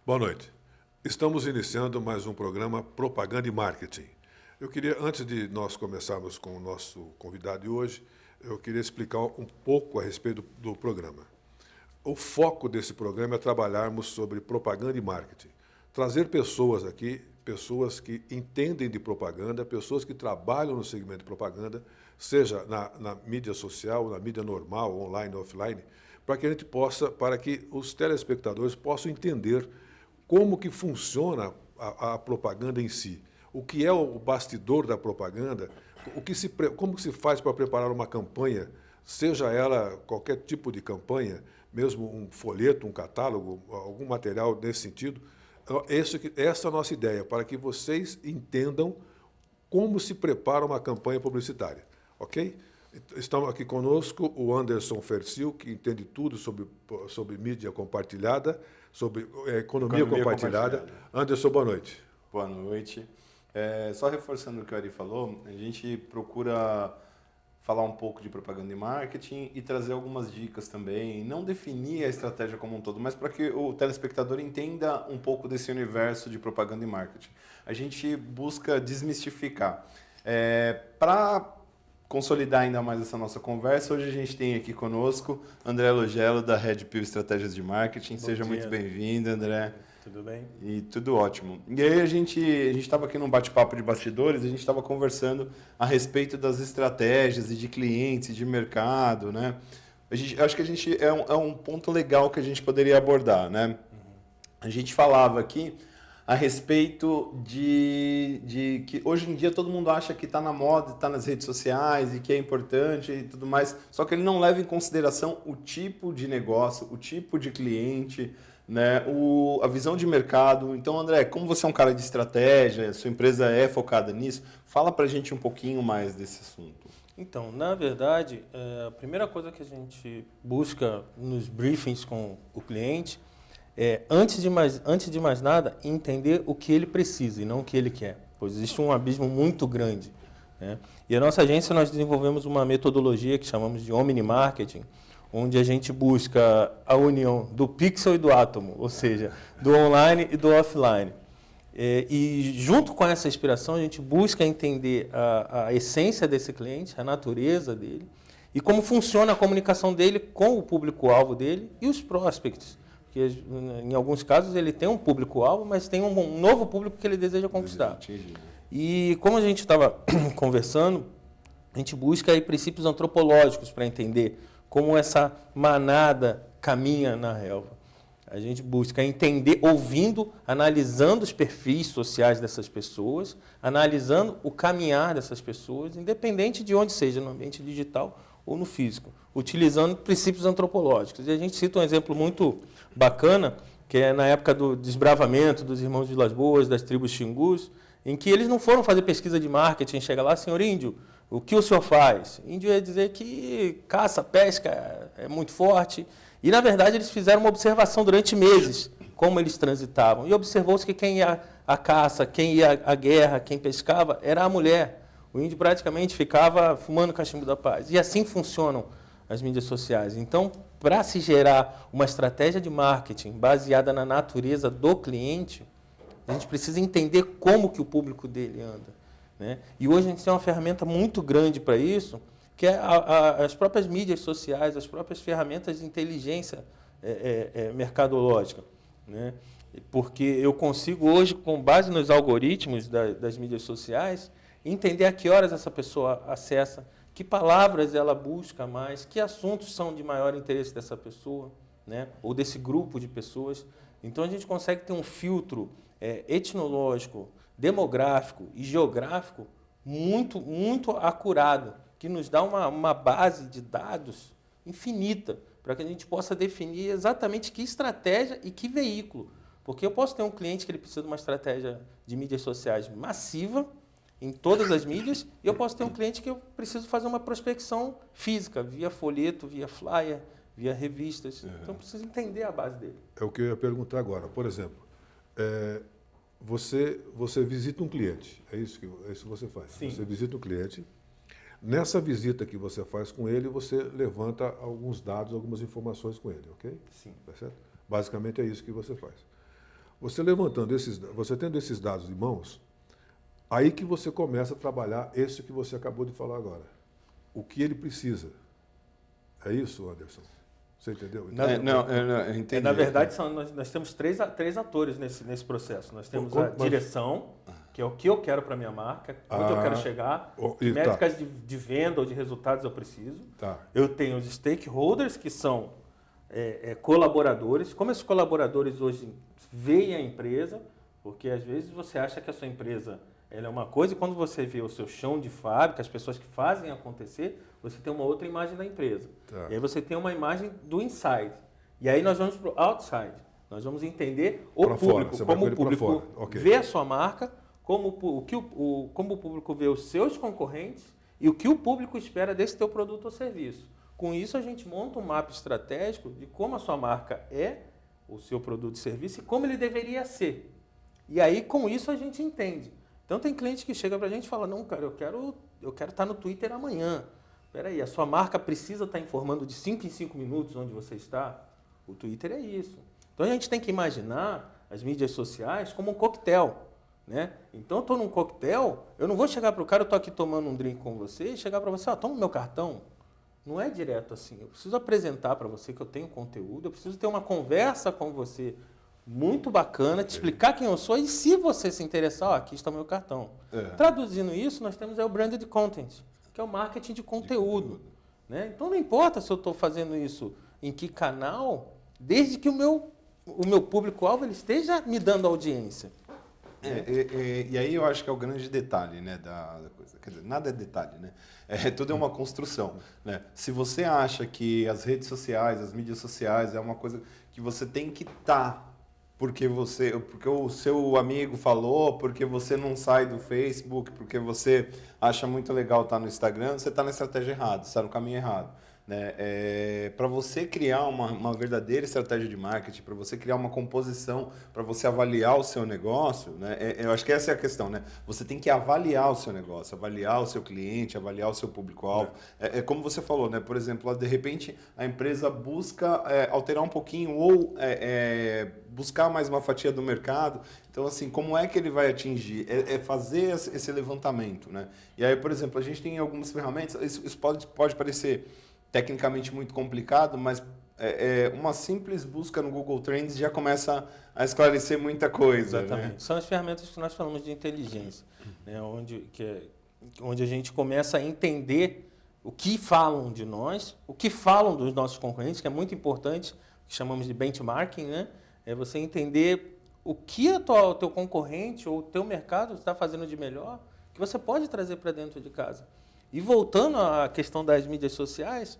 Boa noite. Estamos iniciando mais um programa Propaganda e Marketing. Eu queria, antes de nós começarmos com o nosso convidado de hoje, eu queria explicar um pouco a respeito do programa. O foco desse programa é trabalharmos sobre propaganda e marketing. Trazer pessoas aqui, pessoas que entendem de propaganda, pessoas que trabalham no segmento de propaganda, seja na mídia social, na mídia normal, online, offline, para que a gente possa, para que os telespectadores possam entender como que funciona a propaganda em si, o que é o bastidor da propaganda, como que se faz para preparar uma campanha, seja ela qualquer tipo de campanha, mesmo um folheto, um catálogo, algum material nesse sentido. Essa é a nossa ideia, para que vocês entendam como se prepara uma campanha publicitária, ok? Estão aqui conosco o Anderson Fercil, que entende tudo sobre mídia compartilhada, sobre economia compartilhada. Anderson, boa noite. Boa noite. Só reforçando o que o Ari falou, a gente procura falar um pouco de propaganda e marketing e trazer algumas dicas também, não definir a estratégia como um todo, mas para que o telespectador entenda um pouco desse universo de propaganda e marketing. A gente busca desmistificar. Para consolidar ainda mais essa nossa conversa, hoje a gente tem aqui conosco André Logelo, da Red Pill Estratégias de Marketing. Seja muito bem-vindo, André. Tudo bem? E tudo ótimo. E aí a gente estava aqui num bate-papo de bastidores, a gente estava conversando a respeito das estratégias e de clientes, de mercado, né? Acho que a gente é um ponto legal que a gente poderia abordar, né? A gente falava aqui a respeito de que hoje em dia todo mundo acha que está na moda, está nas redes sociais e que é importante e tudo mais, só que ele não leva em consideração o tipo de negócio, o tipo de cliente, né, a visão de mercado. Então, André, como você é um cara de estratégia, sua empresa é focada nisso, fala para a gente um pouquinho mais desse assunto. Então, na verdade, a primeira coisa que a gente busca nos briefings com o cliente é, antes de mais nada, entender o que ele precisa e não o que ele quer, pois existe um abismo muito grande, né? E a nossa agência, nós desenvolvemos uma metodologia que chamamos de Omni Marketing, onde a gente busca a união do pixel e do átomo, ou seja, do online e do offline. E junto com essa inspiração, a gente busca entender a essência desse cliente, a natureza dele, e como funciona a comunicação dele com o público-alvo dele e os prospects. Porque, em alguns casos, ele tem um público-alvo, mas tem um novo público que ele deseja conquistar. E como a gente estava conversando, a gente busca aí princípios antropológicos para entender como essa manada caminha na relva. A gente busca entender, ouvindo, analisando os perfis sociais dessas pessoas, analisando o caminhar dessas pessoas, independente de onde seja, no ambiente digital ou no físico, utilizando princípios antropológicos. E a gente cita um exemplo muito bacana, que é na época do desbravamento dos irmãos de Vilas Boas, das tribos Xingus, em que eles não foram fazer pesquisa de marketing, chega lá, senhor índio, o que o senhor faz? O índio ia dizer que caça, pesca é muito forte. E, na verdade, eles fizeram uma observação durante meses, como eles transitavam. E observou-se que quem ia à caça, quem ia à guerra, quem pescava, era a mulher. O índio praticamente ficava fumando cachimbo da paz. E assim funcionam as mídias sociais. Então, para se gerar uma estratégia de marketing baseada na natureza do cliente, a gente precisa entender como que o público dele anda, né? E hoje a gente tem uma ferramenta muito grande para isso, que é as próprias mídias sociais, as próprias ferramentas de inteligência mercadológica, né? Porque eu consigo hoje, com base nos algoritmos das mídias sociais, entender a que horas essa pessoa acessa, que palavras ela busca mais, que assuntos são de maior interesse dessa pessoa, né? Ou desse grupo de pessoas. Então, a gente consegue ter um filtro etnológico, demográfico e geográfico muito, muito acurado, que nos dá uma base de dados infinita, para que a gente possa definir exatamente que estratégia e que veículo. Porque eu posso ter um cliente que ele precisa de uma estratégia de mídias sociais massiva, em todas as mídias, e eu posso ter um cliente que eu preciso fazer uma prospecção física, via folheto, via flyer, via revistas. Então, eu preciso entender a base dele. É o que eu ia perguntar agora. Por exemplo, você visita um cliente, é isso que você faz? Sim. Você visita um cliente. Nessa visita que você faz com ele, você levanta alguns dados, algumas informações com ele, ok? Sim. Tá certo? Basicamente é isso que você faz. Você levantando você tendo esses dados em mãos, aí que você começa a trabalhar esse que você acabou de falar agora. O que ele precisa. É isso, Anderson? Você entendeu? Eu entendi. Na verdade, nós temos três atores nesse processo. Nós temos a direção, que é o que eu quero para a minha marca, onde eu quero chegar, que métricas de venda ou de resultados eu preciso. Tá. Eu tenho os stakeholders, que são colaboradores. Como esses colaboradores hoje veem a empresa, porque às vezes você acha que a sua empresa ela é uma coisa e quando você vê o seu chão de fábrica, as pessoas que fazem acontecer, você tem uma outra imagem da empresa. Tá. E aí você tem uma imagem do inside. E aí nós vamos para o outside. Nós vamos entender o público, como o público vê a sua marca, como o público vê os seus concorrentes e o que o público espera desse teu produto ou serviço. Com isso, a gente monta um mapa estratégico de como a sua marca é, o seu produto e serviço, e como ele deveria ser. E aí, com isso, a gente entende. Então, tem cliente que chega para a gente e fala, não, cara, eu quero estar no Twitter amanhã. Espera aí, a sua marca precisa estar informando de 5 em 5 minutos onde você está? O Twitter é isso. Então, a gente tem que imaginar as mídias sociais como um coquetel. Né? Então, eu estou num coquetel, eu não vou chegar para o cara, eu estou aqui tomando um drink com você, e chegar para você, toma o meu cartão. Não é direto assim. Eu preciso apresentar para você que eu tenho conteúdo, eu preciso ter uma conversa com você muito bacana, te explicar quem eu sou e se você se interessar, aqui está o meu cartão. Traduzindo isso, nós temos o branded content, que é o marketing de conteúdo. Né? Então, não importa se eu estou fazendo isso em que canal, desde que o meu público-alvo ele esteja me dando audiência. E aí eu acho que é o grande detalhe, né, da coisa. Quer dizer, nada é detalhe, né? Tudo é uma construção. Né? Se você acha que as redes sociais, as mídias sociais é uma coisa que você tem que estar porque o seu amigo falou, porque você não sai do Facebook, porque você acha muito legal estar no Instagram, você está na estratégia errada, você está no caminho errado. Né? Para você criar uma verdadeira estratégia de marketing, para você criar uma composição, para você avaliar o seu negócio, né? Eu acho que essa é a questão. Né? Você tem que avaliar o seu negócio, avaliar o seu cliente, avaliar o seu público-alvo. Como você falou, né? Por exemplo, de repente a empresa busca alterar um pouquinho ou buscar mais uma fatia do mercado. Então, assim, como é que ele vai atingir? Fazer esse levantamento. Né? E aí, por exemplo, a gente tem algumas ferramentas, isso pode parecer tecnicamente muito complicado, mas uma simples busca no Google Trends já começa a esclarecer muita coisa. Exatamente. Né? São as ferramentas que nós falamos de inteligência, né? onde a gente começa a entender o que falam de nós, o que falam dos nossos concorrentes, que é muito importante, que chamamos de benchmarking, né? É você entender o que o teu concorrente ou o teu mercado está fazendo de melhor, que você pode trazer para dentro de casa. E voltando à questão das mídias sociais,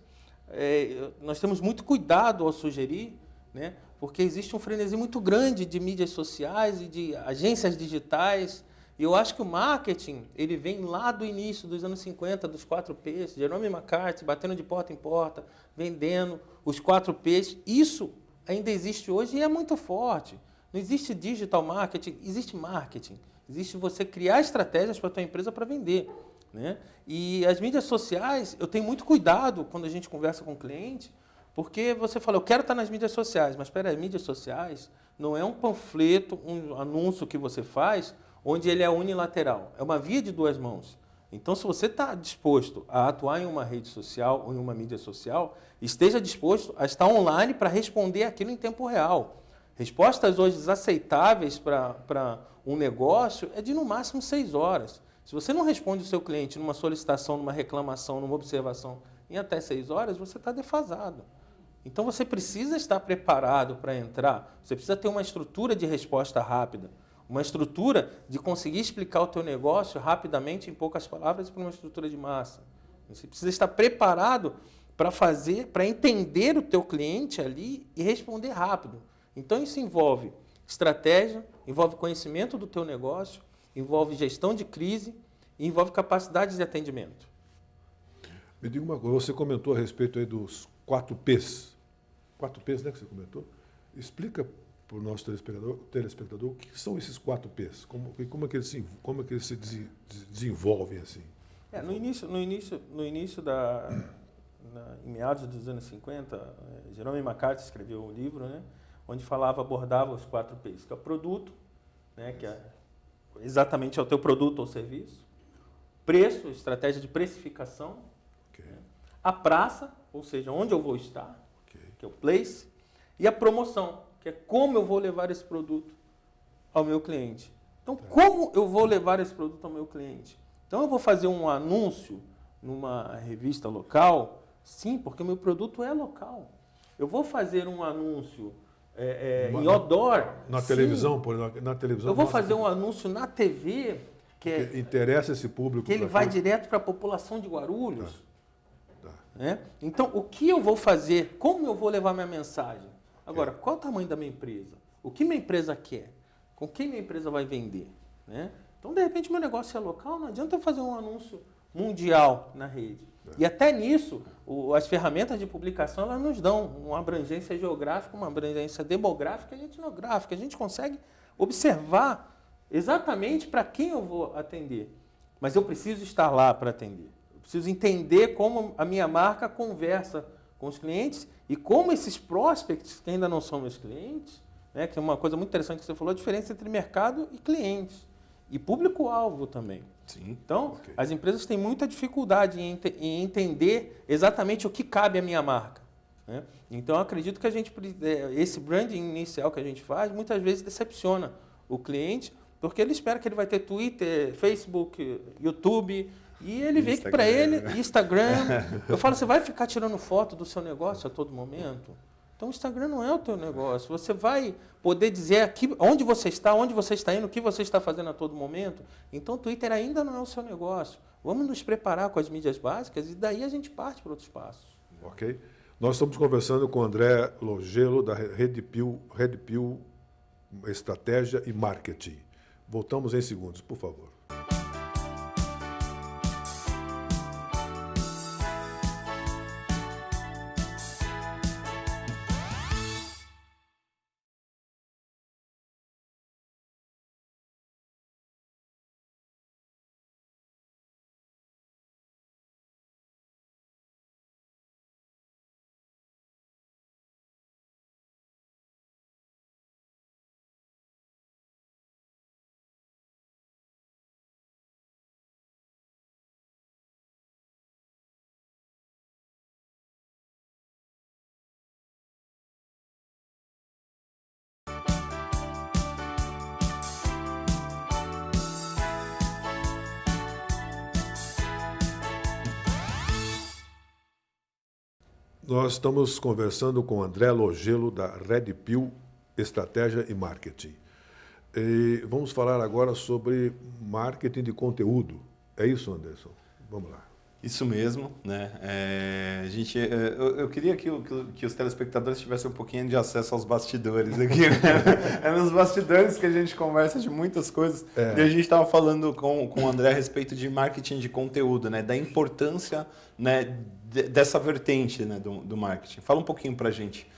nós temos muito cuidado ao sugerir, né? Porque existe um frenesi muito grande de mídias sociais e de agências digitais. E eu acho que o marketing ele vem lá do início dos anos 50, dos 4Ps, Jerome McCarthy batendo de porta em porta, vendendo os 4Ps. Isso ainda existe hoje e é muito forte. Não existe digital marketing, existe marketing. Existe você criar estratégias para a tua empresa para vender. Né? E as mídias sociais, eu tenho muito cuidado quando a gente conversa com o cliente, porque você fala, eu quero estar nas mídias sociais, mas espera aí, mídias sociais não é um panfleto, um anúncio que você faz, onde ele é unilateral, é uma via de duas mãos. Então, se você está disposto a atuar em uma rede social ou em uma mídia social, esteja disposto a estar online para responder aquilo em tempo real. Respostas hoje aceitáveis para um negócio é de no máximo 6 horas. Se você não responde o seu cliente numa solicitação, numa reclamação, numa observação em até 6 horas, você está defasado. Então, você precisa estar preparado para entrar. Você precisa ter uma estrutura de resposta rápida, uma estrutura de conseguir explicar o teu negócio rapidamente, em poucas palavras, para uma estrutura de massa. Você precisa estar preparado para entender o teu cliente ali e responder rápido. Então, isso envolve estratégia, envolve conhecimento do teu negócio, envolve gestão de crise e envolve capacidade de atendimento. Me diga uma coisa, você comentou a respeito aí dos 4Ps. 4Ps, né, que você comentou? Explica para o nosso telespectador o que são esses 4Ps, como é que eles se desenvolvem assim. Em meados dos anos 50, Jerome McCarthy escreveu um livro, né, onde abordava os 4 P's, que é o produto, né, que exatamente é o teu produto ou serviço, preço, estratégia de precificação, né, a praça, ou seja, onde eu vou estar, que é o place, e a promoção, que é como eu vou levar esse produto ao meu cliente. Então, como eu vou levar esse produto ao meu cliente? Então, eu vou fazer um anúncio numa revista local? Sim, porque o meu produto é local. Eu vou fazer um anúncio em outdoor? Na Sim. televisão, na televisão. Eu vou fazer um anúncio na TV, que interessa esse público. Que ele vai direto para a população de Guarulhos. Né? Então, o que eu vou fazer? Como eu vou levar minha mensagem? Agora, qual o tamanho da minha empresa? O que minha empresa quer? Com quem minha empresa vai vender? Né? Então, de repente, meu negócio é local, não adianta eu fazer um anúncio mundial na rede. E até nisso, as ferramentas de publicação elas nos dão uma abrangência geográfica, uma abrangência demográfica e etnográfica. A gente consegue observar exatamente para quem eu vou atender. Mas eu preciso estar lá para atender. Eu preciso entender como a minha marca conversa com os clientes e como esses prospects, que ainda não são meus clientes, né, que é uma coisa muito interessante que você falou, a diferença entre mercado e clientes. E público-alvo também. Sim. Então, as empresas têm muita dificuldade em entender exatamente o que cabe à minha marca. Né? Então, eu acredito que esse branding inicial que a gente faz, muitas vezes decepciona o cliente, porque ele espera que ele vai ter Twitter, Facebook, YouTube, e ele vê que para ele, Instagram, eu falo, você vai ficar tirando foto do seu negócio a todo momento? Então, o Instagram não é o teu negócio. Você vai poder dizer aqui onde você está indo, o que você está fazendo a todo momento. Então, o Twitter ainda não é o seu negócio. Vamos nos preparar com as mídias básicas e daí a gente parte para outros passos. Ok. Nós estamos conversando com o André Logelo, da Redpill Estratégia e Marketing. Voltamos em segundos, por favor. Nós estamos conversando com o André Logelo, da Redpill Estratégia e Marketing. E vamos falar agora sobre marketing de conteúdo. É isso, Anderson? Vamos lá. Isso mesmo, né? Eu queria que os telespectadores tivessem um pouquinho de acesso aos bastidores aqui. É nos bastidores que a gente conversa de muitas coisas. E a gente estava falando com o André a respeito de marketing de conteúdo, né? Da importância, né, dessa vertente, né, do marketing. Fala um pouquinho para a gente.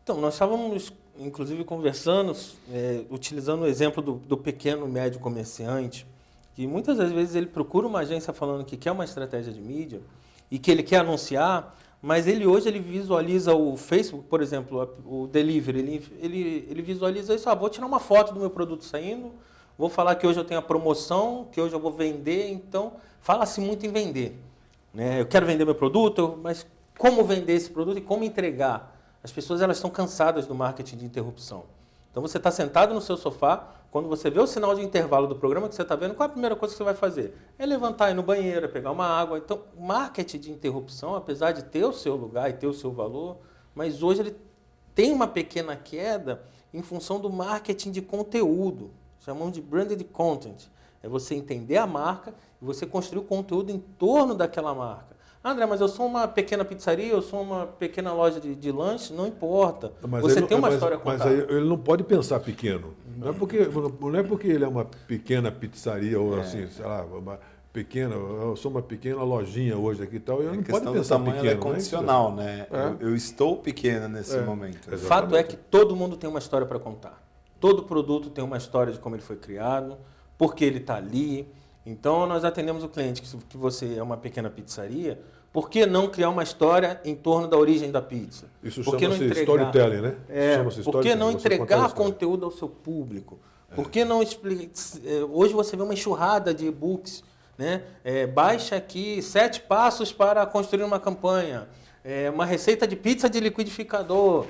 Então, nós estávamos, inclusive, conversando, utilizando o exemplo do pequeno e médio comerciante, que muitas das vezes ele procura uma agência falando que quer uma estratégia de mídia e que ele quer anunciar, mas hoje ele visualiza o Facebook, por exemplo, o delivery, ele visualiza isso, vou tirar uma foto do meu produto saindo, vou falar que hoje eu tenho a promoção, que hoje eu vou vender, então fala-se muito em vender. Né? Eu quero vender meu produto, mas como vender esse produto e como entregar? As pessoas elas estão cansadas do marketing de interrupção. Então você está sentado no seu sofá, quando você vê o sinal de intervalo do programa que você está vendo, qual é a primeira coisa que você vai fazer? É levantar, ir no banheiro, pegar uma água. Então, o marketing de interrupção, apesar de ter o seu lugar e ter o seu valor, mas hoje ele tem uma pequena queda em função do marketing de conteúdo. Chamamos de branded content. É você entender a marca e você construir o conteúdo em torno daquela marca. André, mas eu sou uma pequena pizzaria, eu sou uma pequena loja de lanche, não importa. Mas você tem uma história a contar. Mas aí ele não pode pensar pequeno. Não é porque ele é uma pequena pizzaria ou assim, sei lá, eu sou uma pequena lojinha hoje aqui e tal, eu não pode pensar pequeno. É condicional, né? Eu estou pequena nesse momento. O fato é que todo mundo tem uma história para contar. Todo produto tem uma história de como ele foi criado, por que ele está ali. Então, nós atendemos o cliente que você é uma pequena pizzaria, Por que não criar uma história em torno da origem da pizza? Isso Por que não chama-se entregar- storytelling, né? Por Chama-se que storytelling, não você contar a entregar história. conteúdo ao seu público? Por que não explicar? Hoje você vê uma enxurrada de e-books, né? Baixa aqui 7 passos para construir uma campanha, uma receita de pizza de liquidificador,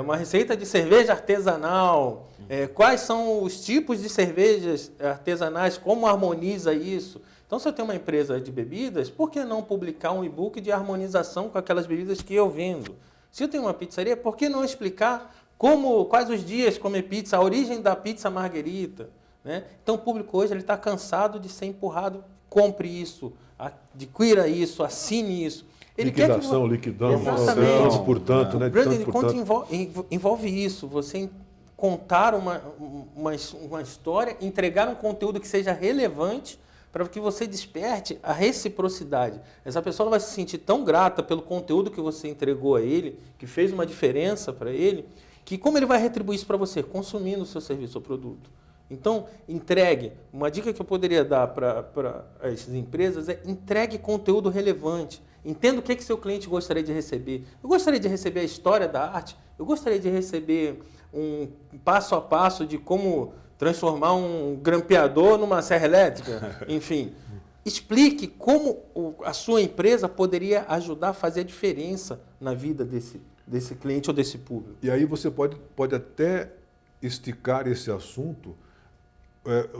uma receita de cerveja artesanal, quais são os tipos de cervejas artesanais, como harmoniza isso. Então, se eu tenho uma empresa de bebidas, por que não publicar um e-book de harmonização com aquelas bebidas que eu vendo? Se eu tenho uma pizzaria, por que não explicar quais os dias comer pizza, a origem da pizza marguerita? Né? Então, o público hoje está cansado de ser empurrado, compre isso, adquira isso, assine isso. Liquidação, liquidão, Exatamente. tanto por tanto, né? O branding Tanto por content tanto. envolve isso, você contar uma história, entregar um conteúdo que seja relevante para que você desperte a reciprocidade. Essa pessoa vai se sentir tão grata pelo conteúdo que você entregou a ele, que fez uma diferença para ele, que como ele vai retribuir isso para você? Consumindo o seu serviço ou produto. Então, entregue. Uma dica que eu poderia dar para essas empresas é entregue conteúdo relevante. Entenda o que seu cliente gostaria de receber. Eu gostaria de receber a história da arte, eu gostaria de receber um passo a passo de como transformar um grampeador numa serra elétrica. Enfim, explique como a sua empresa poderia ajudar a fazer a diferença na vida desse cliente ou desse público. E aí você pode até esticar esse assunto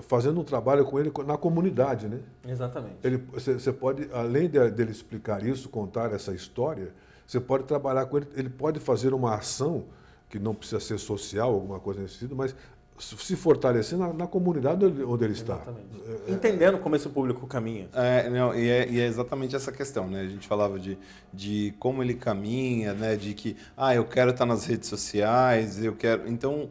fazendo um trabalho com ele na comunidade, né? Exatamente. Você pode, além dele explicar isso, contar essa história, você pode trabalhar com ele, ele pode fazer uma ação que não precisa ser social, alguma coisa nesse sentido, mas se fortalecer na comunidade onde ele está. Exatamente. Entendendo como esse público caminha. E é exatamente essa questão, né? A gente falava de como ele caminha, né? De que, eu quero estar nas redes sociais, eu quero... Então,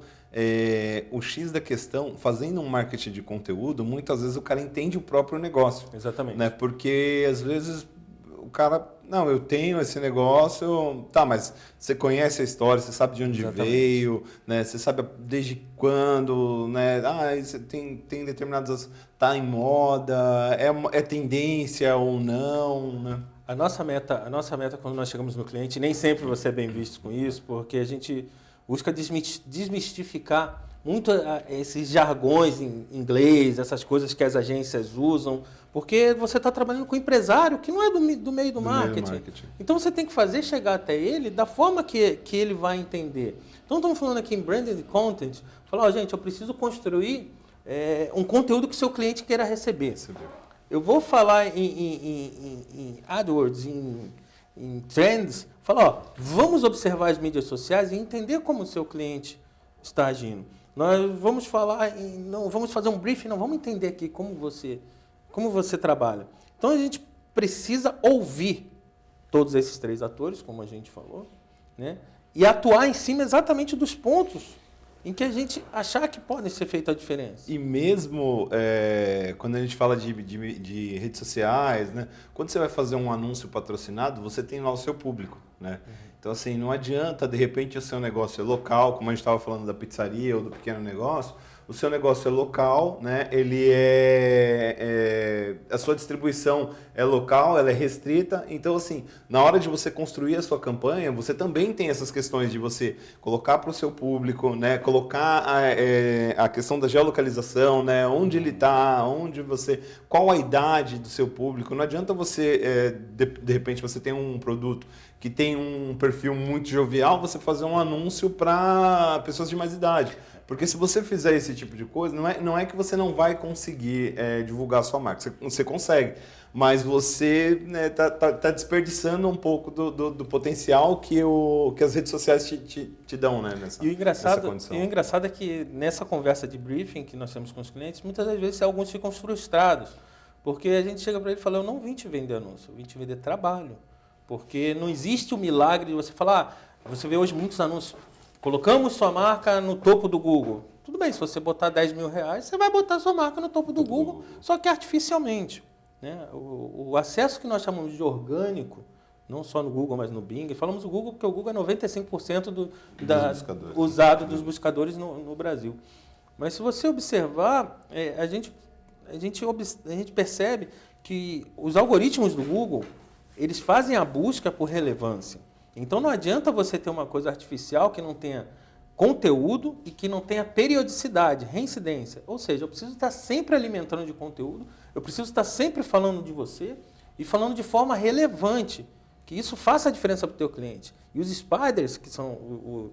o X da questão, fazendo um marketing de conteúdo, muitas vezes o cara entende o próprio negócio. Exatamente. Né? Porque, às vezes, o cara... Não, eu tenho esse negócio... Tá, mas você conhece a história, você sabe de onde veio, né? Você sabe desde quando, né? Você tem determinadas... Tá em moda, é tendência ou não, né? A nossa meta quando nós chegamos no cliente, nem sempre você é bem visto com isso, porque a gente busca desmistificar muito esses jargões em inglês, essas coisas que as agências usam, porque você está trabalhando com um empresário que não é do meio do marketing. Então você tem que fazer chegar até ele da forma que ele vai entender. Então estamos falando aqui em branded content, falar, gente, eu preciso construir um conteúdo que o seu cliente queira receber. Eu vou falar em AdWords, em Trends, falar, vamos observar as mídias sociais e entender como o seu cliente está agindo. Nós vamos falar, não vamos fazer um briefing, não, vamos entender aqui como você trabalha. Então a gente precisa ouvir todos esses 3 atores, como a gente falou, né? E atuar em cima exatamente dos pontos em que a gente achar que pode ser feita a diferença. E mesmo quando a gente fala de redes sociais, né? Quando você vai fazer um anúncio patrocinado, você tem lá o seu público, né? Então, assim, não adianta, de repente, o seu negócio é local, como a gente estava falando da pizzaria ou do pequeno negócio, o seu negócio é local, né? Ele a sua distribuição é local, ela é restrita. Então, assim, na hora de você construir a sua campanha, você também tem essas questões de você colocar para o seu público, né? Colocar a questão da geolocalização, né? Onde ele está, qual a idade do seu público. Não adianta você, de repente, você tem um produto que tem um perfil muito jovial, você fazer um anúncio para pessoas de mais idade. Porque se você fizer esse tipo de coisa, não é que você não vai conseguir divulgar a sua marca. Você consegue, mas você tá desperdiçando um pouco do potencial que as redes sociais te dão, né, nessa condição. E o engraçado é que nessa conversa de briefing que nós temos com os clientes, muitas das vezes alguns ficam frustrados. Porque a gente chega para ele e fala, eu não vim te vender anúncio, eu vim te vender trabalho. Porque não existe o milagre de você falar, você vê hoje muitos anúncios, colocamos sua marca no topo do Google. Tudo bem, se você botar 10 mil reais, você vai botar sua marca no topo do Google, só que artificialmente. Né? O acesso que nós chamamos de orgânico, não só no Google, mas no Bing, falamos do Google porque o Google é 95% usado dos buscadores no Brasil. Mas se você observar, a gente percebe que os algoritmos do Google, eles fazem a busca por relevância. Então não adianta você ter uma coisa artificial que não tenha conteúdo e que não tenha periodicidade, reincidência. Ou seja, eu preciso estar sempre alimentando de conteúdo, eu preciso estar sempre falando de você e falando de forma relevante, que isso faça a diferença para o teu cliente. E os spiders, que são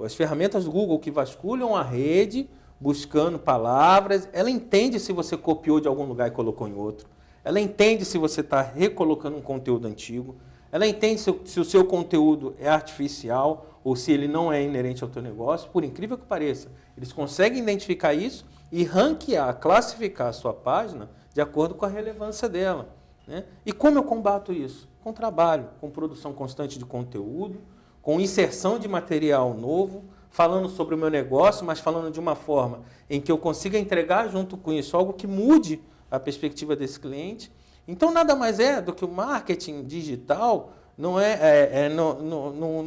as ferramentas do Google que vasculham a rede, buscando palavras, ela entende se você copiou de algum lugar e colocou em outro. Ela entende se você está recolocando um conteúdo antigo. Ela entende se o seu conteúdo é artificial ou se ele não é inerente ao teu negócio. Por incrível que pareça, eles conseguem identificar isso e ranquear, classificar a sua página de acordo com a relevância dela, né? E como eu combato isso? Com trabalho, com produção constante de conteúdo, com inserção de material novo, falando sobre o meu negócio, mas falando de uma forma em que eu consiga entregar junto com isso algo que mude a perspectiva desse cliente. Então, nada mais é do que o marketing digital, não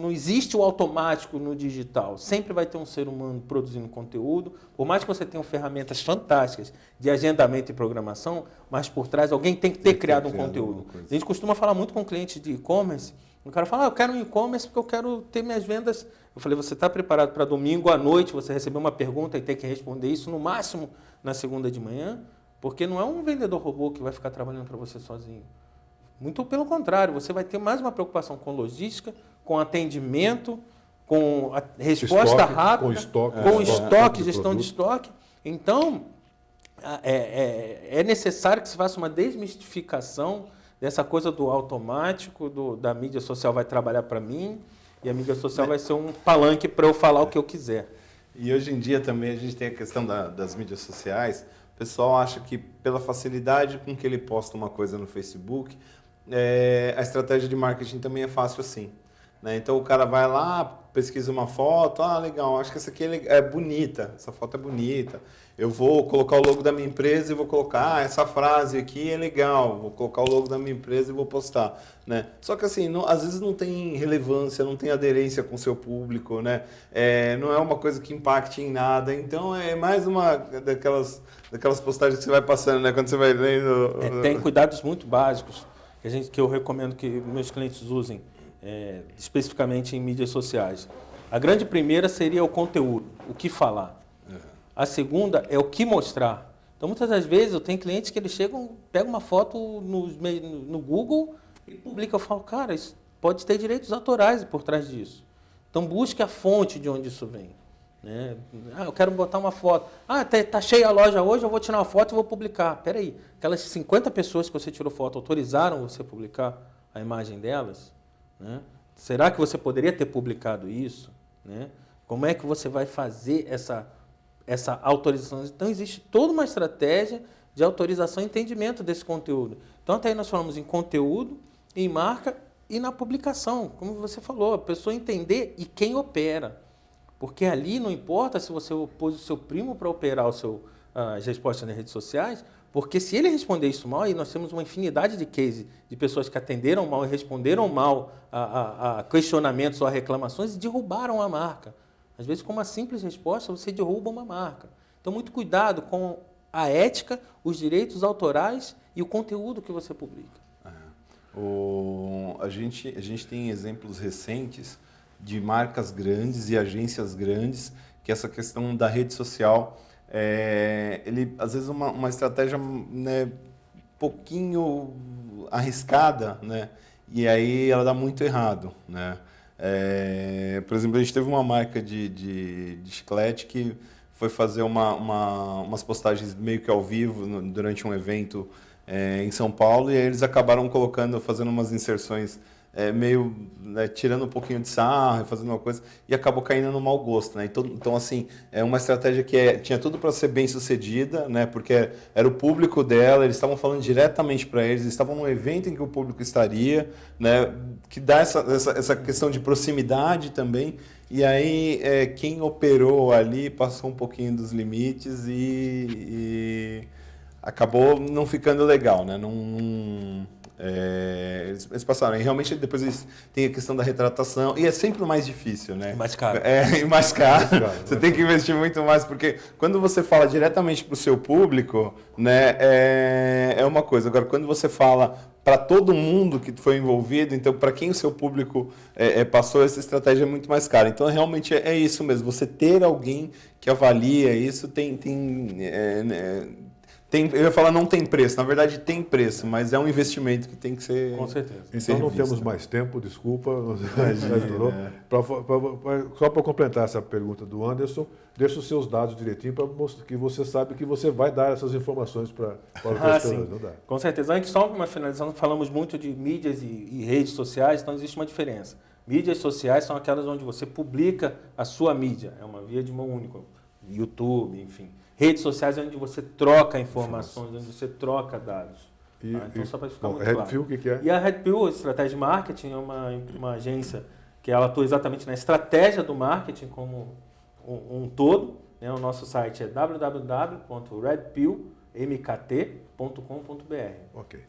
existe o automático no digital. Sempre vai ter um ser humano produzindo conteúdo, por mais que você tenha ferramentas fantásticas de agendamento e programação, mas por trás alguém tem que ter criado um conteúdo. A gente costuma falar muito com clientes de e-commerce, o cara fala, eu quero um e-commerce porque eu quero ter minhas vendas. Eu falei, você está preparado para domingo à noite, você receber uma pergunta e ter que responder isso no máximo na segunda de manhã? Porque não é um vendedor robô que vai ficar trabalhando para você sozinho. Muito pelo contrário, você vai ter mais uma preocupação com logística, com atendimento, com a resposta rápida, com estoque, gestão de estoque. Então, é necessário que se faça uma desmistificação dessa coisa do automático, da mídia social vai trabalhar para mim e a mídia social vai ser um palanque para eu falar o que eu quiser. E hoje em dia também a gente tem a questão das mídias sociais. O pessoal acha que pela facilidade com que ele posta uma coisa no Facebook, a estratégia de marketing também é fácil assim, né? Então o cara vai lá, pesquisa uma foto, legal, acho que essa aqui é bonita, essa foto é bonita, eu vou colocar o logo da minha empresa e vou colocar, essa frase aqui é legal, vou colocar o logo da minha empresa e vou postar, né? Só que assim, às vezes não tem relevância, não tem aderência com o seu público, né? Não é uma coisa que impacte em nada, então é mais uma daquelas postagens que você vai passando, né? Quando você vai lendo... Tem cuidados muito básicos que eu recomendo que meus clientes usem, especificamente em mídias sociais. A grande primeira seria o conteúdo, o que falar. A segunda é o que mostrar. Então, muitas das vezes, eu tenho clientes que eles chegam, pegam uma foto no Google e publicam. Eu falo, cara, isso pode ter direitos autorais por trás disso. Então, busque a fonte de onde isso vem, né? Eu quero botar uma foto. Tá cheia a loja hoje, eu vou tirar uma foto e vou publicar. Espera aí, aquelas 50 pessoas que você tirou foto autorizaram você publicar a imagem delas, né? Será que você poderia ter publicado isso, né? Como é que você vai fazer essa autorização? Então, existe toda uma estratégia de autorização e entendimento desse conteúdo. Então, até aí nós falamos em conteúdo, em marca e na publicação. Como você falou, a pessoa entender e quem opera. Porque ali não importa se você pôs o seu primo para operar as respostas nas redes sociais, porque se ele responder isso mal, e nós temos uma infinidade de cases de pessoas que atenderam mal e responderam mal a questionamentos ou a reclamações e derrubaram a marca. Às vezes, com uma simples resposta, você derruba uma marca. Então, muito cuidado com a ética, os direitos autorais e o conteúdo que você publica. A gente tem exemplos recentes de marcas grandes e agências grandes que essa questão da rede social, às vezes uma estratégia, né, pouquinho arriscada, né, e aí ela dá muito errado, né. Por exemplo, a gente teve uma marca de chiclete que foi fazer umas postagens meio que ao vivo durante um evento em São Paulo, e aí eles acabaram fazendo umas inserções meio, né, tirando um pouquinho de sarro, fazendo uma coisa, e acabou caindo no mau gosto, né? Então, assim, é uma estratégia que tinha tudo para ser bem sucedida, né? Porque era o público dela, eles estavam falando diretamente para eles estavam num evento em que o público estaria, né? Que dá essa questão de proximidade também, e aí quem operou ali passou um pouquinho dos limites e acabou não ficando legal, né? Eles passaram. E realmente depois eles têm a questão da retratação. E é sempre o mais difícil, né? Mais caro. E mais caro. Você tem que investir muito mais, porque quando você fala diretamente para o seu público, né, é uma coisa. Agora, quando você fala para todo mundo que foi envolvido, então para quem o seu público passou, essa estratégia é muito mais cara. Então, realmente é isso mesmo. Você ter alguém que avalia isso eu ia falar não tem preço, na verdade tem preço, mas é um investimento que tem que ser. Com certeza. Então não temos mais tempo, desculpa, só para complementar essa pergunta do Anderson, deixa os seus dados direitinho para mostrar que você sabe que você vai dar essas informações para os investidores. Não dá. Com certeza. Antes, só uma finalização, falamos muito de mídias e redes sociais, então existe uma diferença. Mídias sociais são aquelas onde você publica a sua mídia, é uma via de mão única, YouTube, enfim. Redes sociais é onde você troca informações, onde você troca dados. Então, só para ficar muito claro. Redpill, o que é? E a Redpill, Estratégia de Marketing, é uma agência que ela atua exatamente na estratégia do marketing como um todo. Né? O nosso site é www.redpillmkt.com.br. Ok.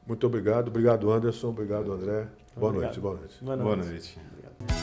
Muito obrigado. Obrigado, Anderson. Obrigado, André. Boa noite. Boa noite. Obrigado.